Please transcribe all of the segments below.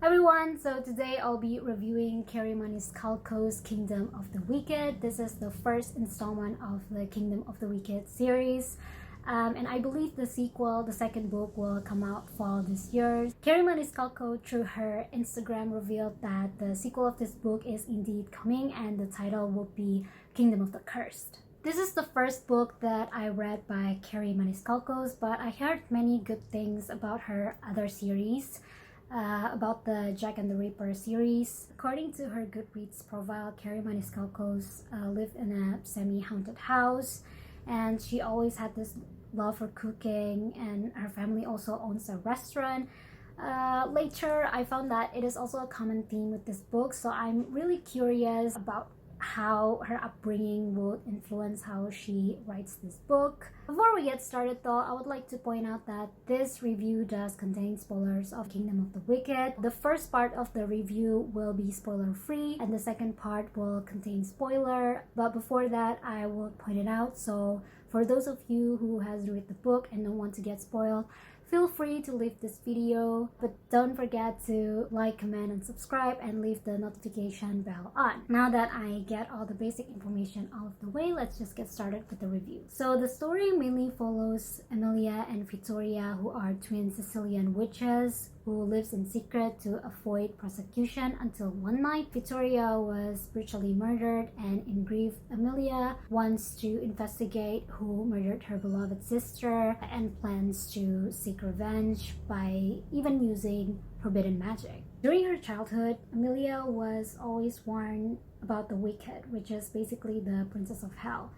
Everyone, so today I'll be reviewing Kerri Maniscalco's Kingdom of the Wicked. This is the first installment of the Kingdom of the Wicked series. And I believe the sequel, the second book, will come out fall this year. Kerri Maniscalco, through her Instagram, revealed that the sequel of this book is indeed coming and the title will be Kingdom of the Cursed. This is the first book that I read by Kerri Maniscalco, but I heard many good things about her other series. About the Jack and the Ripper series. According to her Goodreads profile, Kerri Maniscalco lived in a semi-haunted house, and she always had this love for cooking, and her family also owns a restaurant. Later, I found that it is also a common theme with this book, so I'm really curious about how her upbringing would influence how she writes this book. Before we get started though, I would like to point out that this review does contain spoilers of Kingdom of the Wicked. The first part of the review will be spoiler free and the second part will contain spoiler, but before that I will point it out. So for those of you who has read the book and don't want to get spoiled, feel free to leave this video, but don't forget to like, comment, and subscribe and leave the notification bell on. Now that I get all the basic information out of the way, let's just get started with the review. So the story mainly follows Emilia and Vittoria, who are twin Sicilian witches who lives in secret to avoid prosecution until one night Vittoria was brutally murdered, and in grief Emilia wants to investigate who murdered her beloved sister and plans to seek revenge by even using forbidden magic. During her childhood, Emilia was always warned about the wicked, which is basically the princess of hell.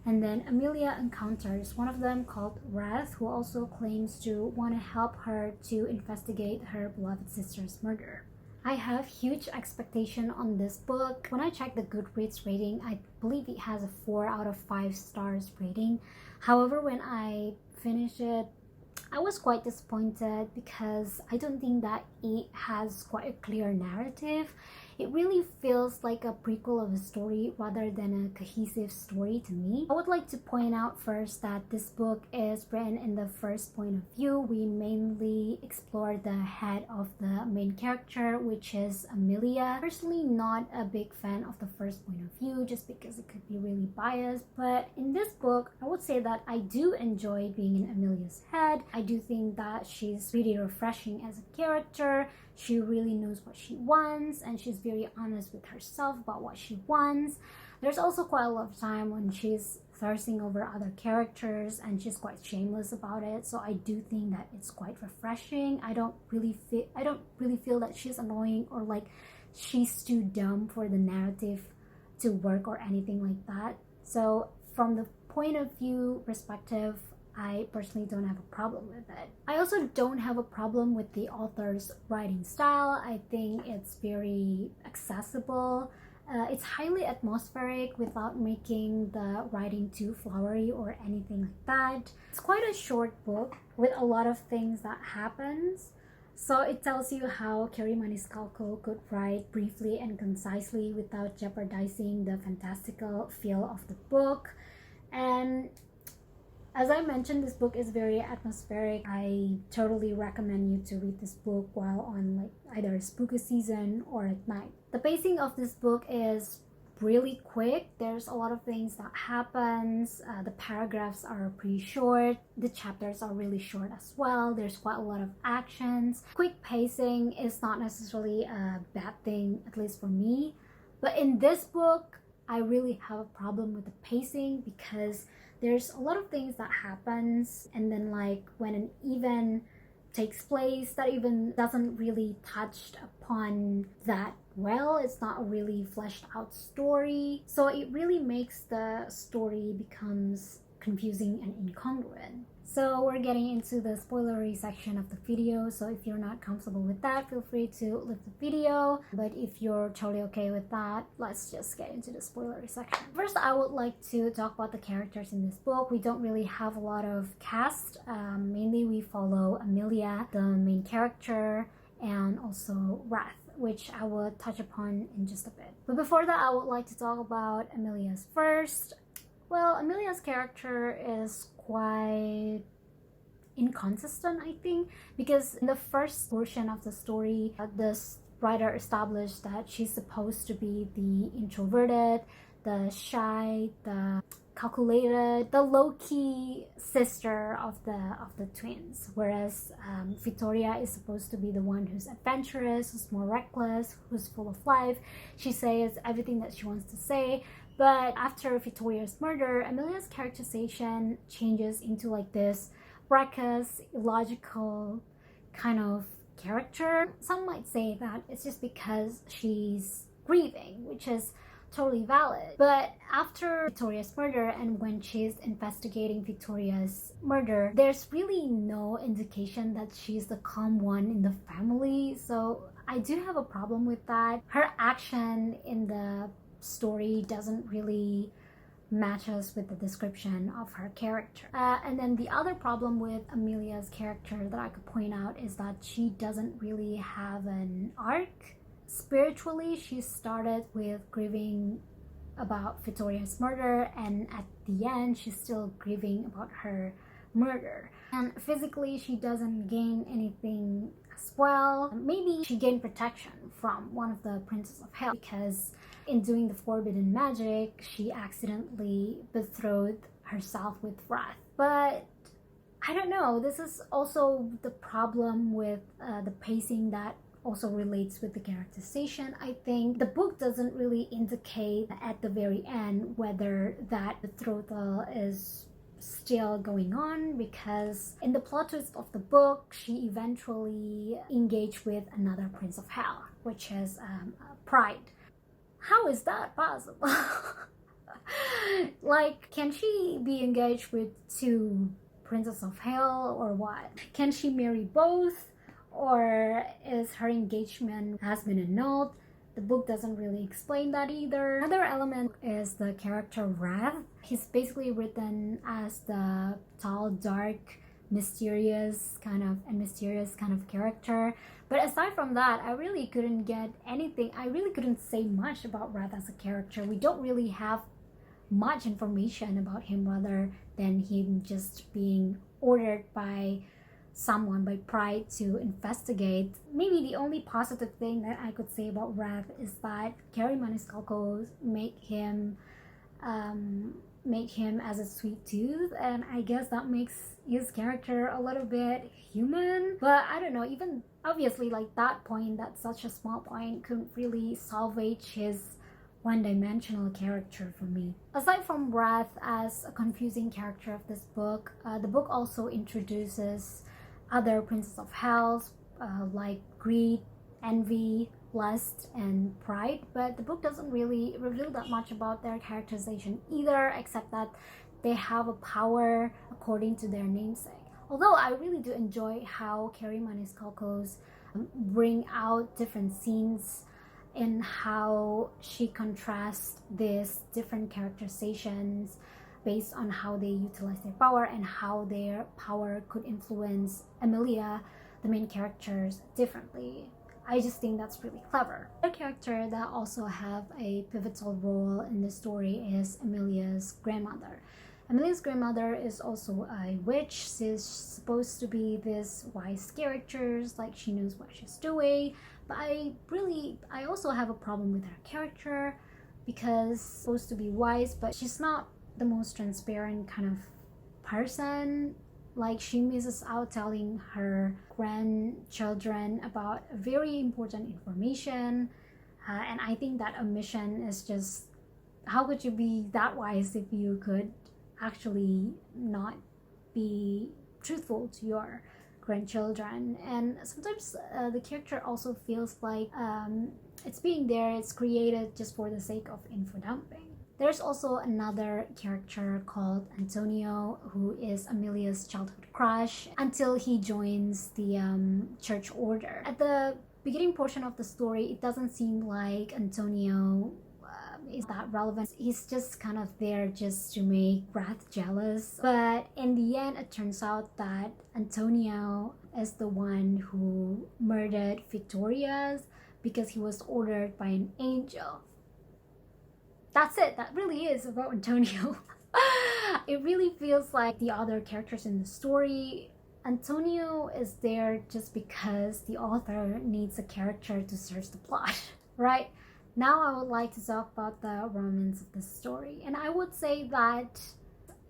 And then Emilia encounters one of them called Wrath, who also claims to want to help her to investigate her beloved sister's murder. I have huge expectation on this book. When I checked the Goodreads rating, I believe it has a 4 out of 5 stars rating. However, when I finished it, I was quite disappointed because I don't think that it has quite a clear narrative. It really feels like a prequel of a story rather than a cohesive story to me. I would like to point out first that this book is written in the first point of view. We mainly explore the head of the main character, which is Emilia. Personally, not a big fan of the first point of view just because it could be really biased, but in this book, I would say that I do enjoy being in Emilia's head. I do think that she's really refreshing as a character. She really knows what she wants and she's very honest with herself about what she wants. There's also quite a lot of time when she's thirsting over other characters and she's quite shameless about it. So I do think that it's quite refreshing. I don't really feel that she's annoying or like she's too dumb for the narrative to work or anything like that. So from the point of view perspective, I personally don't have a problem with it. I also don't have a problem with the author's writing style. I think it's very accessible. It's highly atmospheric without making the writing too flowery or anything like that. It's quite a short book with a lot of things that happens. So it tells you how Kerri Maniscalco could write briefly and concisely without jeopardizing the fantastical feel of the book. And as I mentioned, this book is very atmospheric. I totally recommend you to read this book while on like either a spooky season or at night. The pacing of this book is really quick. There's a lot of things that happens. The paragraphs are pretty short. The chapters are really short as well. There's quite a lot of actions. Quick pacing is not necessarily a bad thing, at least for me. But in this book, I really have a problem with the pacing because there's a lot of things that happens, and then like when an event takes place, that event doesn't really touch upon that well. It's not a really fleshed out story, so it really makes the story becomes confusing and incongruent. So we're getting into the spoilery section of the video, so if you're not comfortable with that, feel free to leave the video, but if you're totally okay with that, let's just get into the spoilery section. First, I would like to talk about the characters in this book. We don't really have a lot of cast. Mainly we follow Emilia, the main character, and also Wrath, which I will touch upon in just a bit. But before that, I would like to talk about Emilia's first. Well, Emilia's character is quite inconsistent, I think, because in the first portion of the story, this writer established that she's supposed to be the introverted, the shy, the calculated, the low-key sister of the twins, whereas Victoria is supposed to be the one who's adventurous, who's more reckless, who's full of life. She says everything that she wants to say. But after Victoria's murder, Amelia's characterization changes into like this reckless, illogical kind of character. Some might say that it's just because she's grieving, which is totally valid. But after Victoria's murder and when she's investigating Victoria's murder, there's really no indication that she's the calm one in the family. So I do have a problem with that. Her action in the story doesn't really matches with the description of her character. And then the other problem with Amelia's character that I could point out is that she doesn't really have an arc. Spiritually, she started with grieving about Victoria's murder, and at the end she's still grieving about her murder. And physically, she doesn't gain anything as well. Maybe she gained protection from one of the princes of hell, because in doing the forbidden magic, she accidentally betrothed herself with Wrath. But I don't know, this is also the problem with the pacing that also relates with the characterization. I think the book doesn't really indicate at the very end whether that betrothal is still going on, because in the plot twist of the book, she eventually engaged with another prince of hell, which is Pride. How is that possible? Like, can she be engaged with two princes of hell or what? Can she marry both? Or is her engagement has been annulled? The book doesn't really explain that either. Another element is the character Wrath. He's basically written as the tall, dark, mysterious kind of character. But aside from that, I really couldn't get anything. I really couldn't say much about Wrath as a character. We don't really have much information about him rather than him just being ordered by someone, by Pride, to investigate. Maybe the only positive thing that I could say about Wrath is that Kerri Maniscalco make him as a sweet tooth, and I guess that makes his character a little bit human. But I don't know, even obviously like that point, that's such a small point, couldn't really salvage his one-dimensional character for me. Aside from Wrath as a confusing character of this book, the book also introduces other princes of hell, like greed, envy, lust, and pride, but the book doesn't really reveal that much about their characterization either, except that they have a power according to their namesake. Although I really do enjoy how Kerri Maniscalco's bring out different scenes in how she contrasts these different characterizations based on how they utilize their power and how their power could influence Amelia, the main characters, differently. I just think that's really clever. Another character that also have a pivotal role in the story is Amelia's grandmother. Amelia's grandmother is also a witch. She's supposed to be this wise character, like she knows what she's doing. But I also have a problem with her character, because she's supposed to be wise, but she's not the most transparent kind of person. Like, she misses out telling her grandchildren about very important information, and I think that omission is just, how could you be that wise if you could actually not be truthful to your grandchildren? And sometimes the character also feels like it's being there, it's created just for the sake of info dumping. There's also another character called Antonio, who is Amelia's childhood crush until he joins the church order. At the beginning portion of the story, it doesn't seem like Antonio is that relevant. He's just kind of there just to make Wrath jealous. But in the end, it turns out that Antonio is the one who murdered Victoria's because he was ordered by an angel. That's it. That really is about Antonio. It really feels like the other characters in the story, Antonio is there just because the author needs a character to search the plot, right? Now I would like to talk about the romance of the story. And I would say that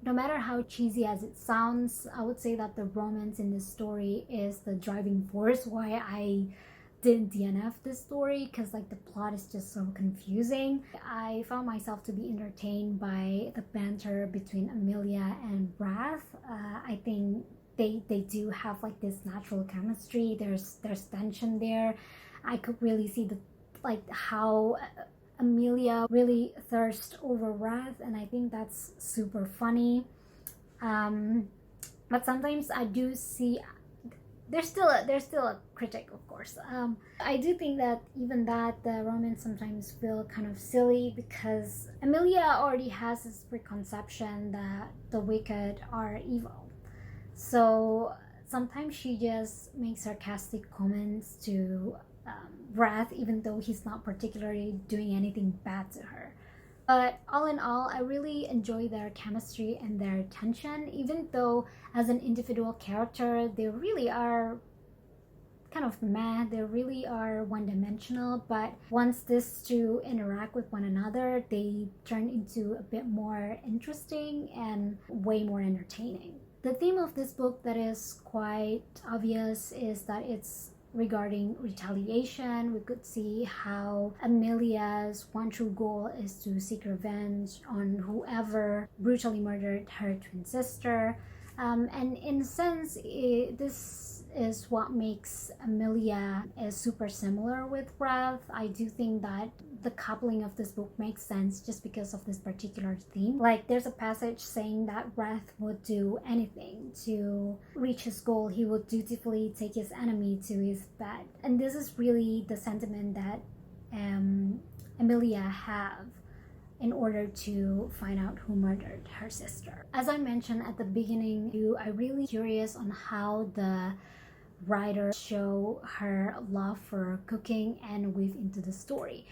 no matter how cheesy as it sounds, I would say that the romance in this story is the driving force why I didn't DNF this story, because like the plot is just so confusing. I found myself to be entertained by the banter between Amelia and Wrath. I think they do have like this natural chemistry. There's tension there. I could really see the like how Amelia really thirsts over Wrath, and I think that's super funny. But sometimes I do see there's still a critic, of course. I do think that even that the romance sometimes feel kind of silly, because Amelia already has this preconception that the wicked are evil. So sometimes she just makes sarcastic comments to Wrath, even though he's not particularly doing anything bad to her. But all in all, I really enjoy their chemistry and their tension, even though as an individual character, they really are kind of meh, they really are one-dimensional, but once these two interact with one another, they turn into a bit more interesting and way more entertaining. The theme of this book that is quite obvious is that it's regarding retaliation. We could see how Amelia's one true goal is to seek revenge on whoever brutally murdered her twin sister. And in a sense, this is what makes Amelia is super similar with Wrath. I do think that the coupling of this book makes sense just because of this particular theme. Like, there's a passage saying that Wrath would do anything to reach his goal. He would dutifully take his enemy to his bed. And this is really the sentiment that Amelia have in order to find out who murdered her sister. As I mentioned at the beginning, I'm really curious on how the writer show her love for cooking and weave into the story.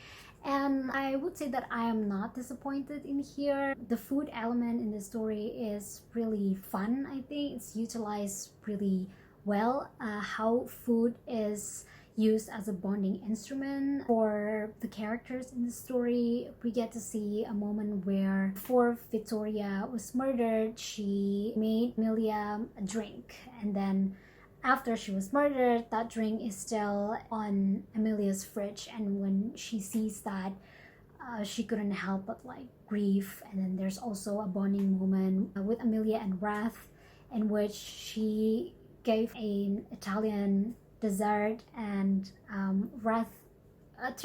And I would say that I am not disappointed in here. The food element in the story is really fun. I think it's utilized really well. How food is used as a bonding instrument for the characters in the story. We get to see a moment where before Victoria was murdered, she made Amelia a drink, and then after she was murdered, that drink is still on Amelia's fridge, and when she sees that, she couldn't help but like grieve. And then there's also a bonding moment with Amelia and Wrath, in which she gave an Italian dessert, and Wrath,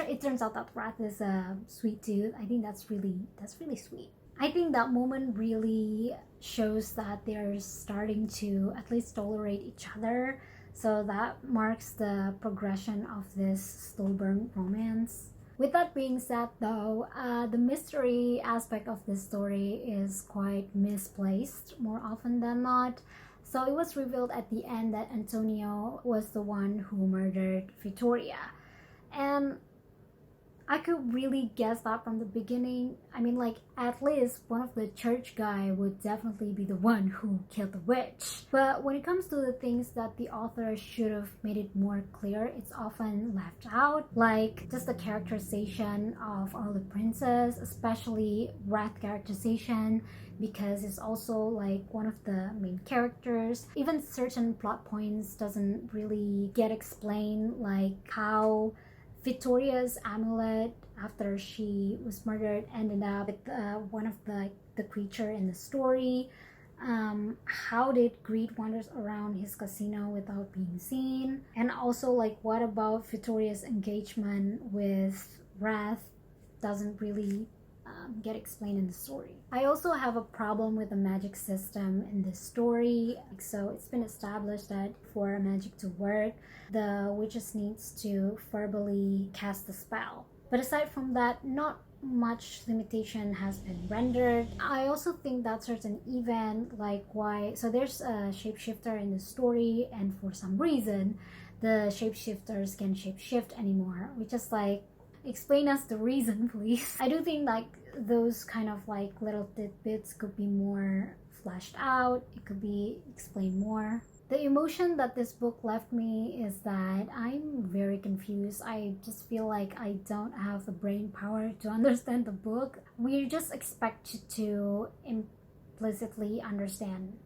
it turns out that Wrath is a sweet tooth. I think that's really sweet. I think that moment really shows that they're starting to at least tolerate each other. So that marks the progression of this slow burn romance. With that being said though, the mystery aspect of this story is quite misplaced more often than not. So it was revealed at the end that Antonio was the one who murdered Victoria. And I could really guess that from the beginning. I mean, like, at least one of the church guy would definitely be the one who killed the witch. But when it comes to the things that the author should have made it more clear, it's often left out. Like, just the characterization of all the princes, especially Wrath characterization, because it's also like one of the main characters. Even certain plot points doesn't really get explained, like how Victoria's amulet after she was murdered ended up with one of the creature in the story. How did Greed wanders around his casino without being seen? And also, like, what about Victoria's engagement with Wrath doesn't really get explained in the story. I also have a problem with the magic system in this story. So it's been established that for magic to work, the witches needs to verbally cast the spell. But aside from that, not much limitation has been rendered. I also think that certain event, like why, so there's a shapeshifter in the story, and for some reason the shapeshifters can't shapeshift anymore, which is like, explain us the reason, please. I do think like those kind of like little tidbits could be more fleshed out. It could be explained more. The emotion that this book left me is that I'm very confused. I just feel like I don't have the brain power to understand the book. We're just expected to implicitly understand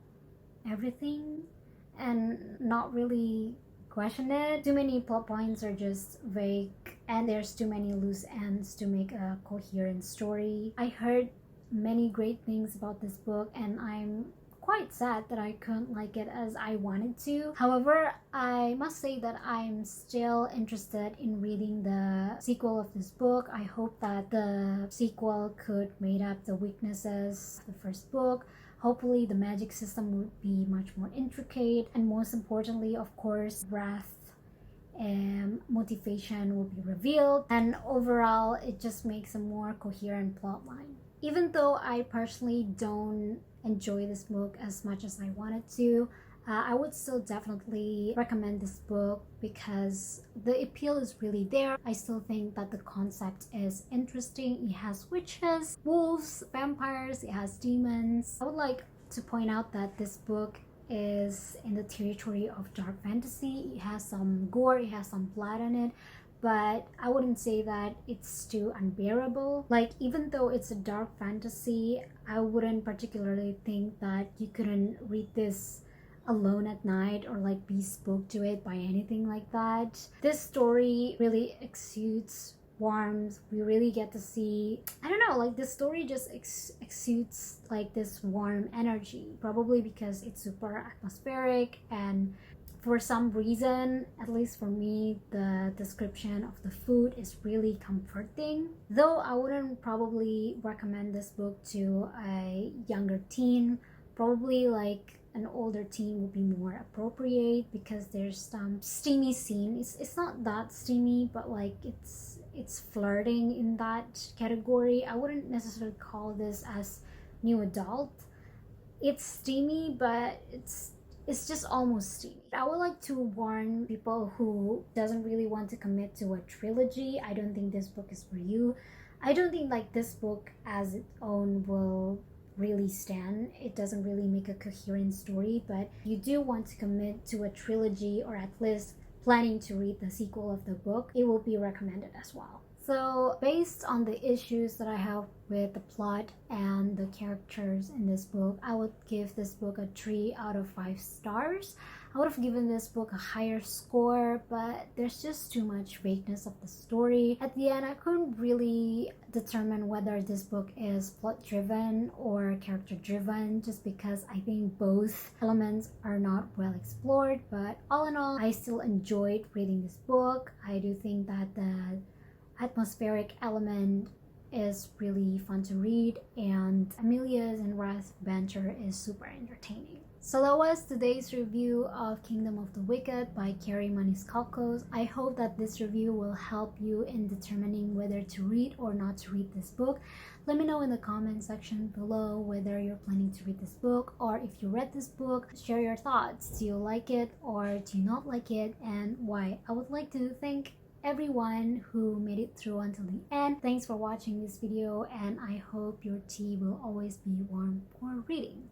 everything and not really question it. Too many plot points are just vague, and there's too many loose ends to make a coherent story. I heard many great things about this book, and I'm quite sad that I couldn't like it as I wanted to. However, I must say that I'm still interested in reading the sequel of this book. I hope that the sequel could make up the weaknesses of the first book. Hopefully the magic system would be much more intricate, and most importantly, of course, wrath and motivation will be revealed, and overall it just makes a more coherent plot line. Even though I personally don't enjoy this book as much as I wanted to, I would still definitely recommend this book because the appeal is really there. I still think that the concept is interesting. It has witches, wolves, vampires, it has demons. I would like to point out that this book is in the territory of dark fantasy. It has some gore, it has some blood in it, but I wouldn't say that it's too unbearable. Like, even though it's a dark fantasy, I wouldn't particularly think that you couldn't read this alone at night or like be spooked to it by anything like that. This story really exudes warmth. We really get to see, I don't know, like this story just exudes like this warm energy, probably because it's super atmospheric, and for some reason, at least for me, the description of the food is really comforting. Though I wouldn't probably recommend this book to a younger teen. Probably like an older teen would be more appropriate because there's some steamy scene. It's not that steamy, but like it's flirting in that category. I wouldn't necessarily call this as new adult. It's steamy, but it's just almost steamy. I would like to warn people who doesn't really want to commit to a trilogy. I don't think this book is for you. I don't think like this book as its own will really stand. It doesn't really make a coherent story, but you do want to commit to a trilogy, or at least planning to read the sequel of the book, it will be recommended as well. So based on the issues that I have with the plot and the characters in this book, I would give this book a 3 out of 5 stars. I would have given this book a higher score, but there's just too much vagueness of the story. At the end, I couldn't really determine whether this book is plot driven or character driven, just because I think both elements are not well explored. But all in all, I still enjoyed reading this book. I do think that the atmospheric element is really fun to read, and Amelia's and Wrath's banter is super entertaining. So that was today's review of Kingdom of the Wicked by Kerri Maniscalco. I hope that this review will help you in determining whether to read or not to read this book. Let me know in the comment section below whether you're planning to read this book, or if you read this book, share your thoughts. Do you like it or do you not like it, and why? I would like to thank everyone who made it through until the end. Thanks for watching this video, and I hope your tea will always be warm for reading.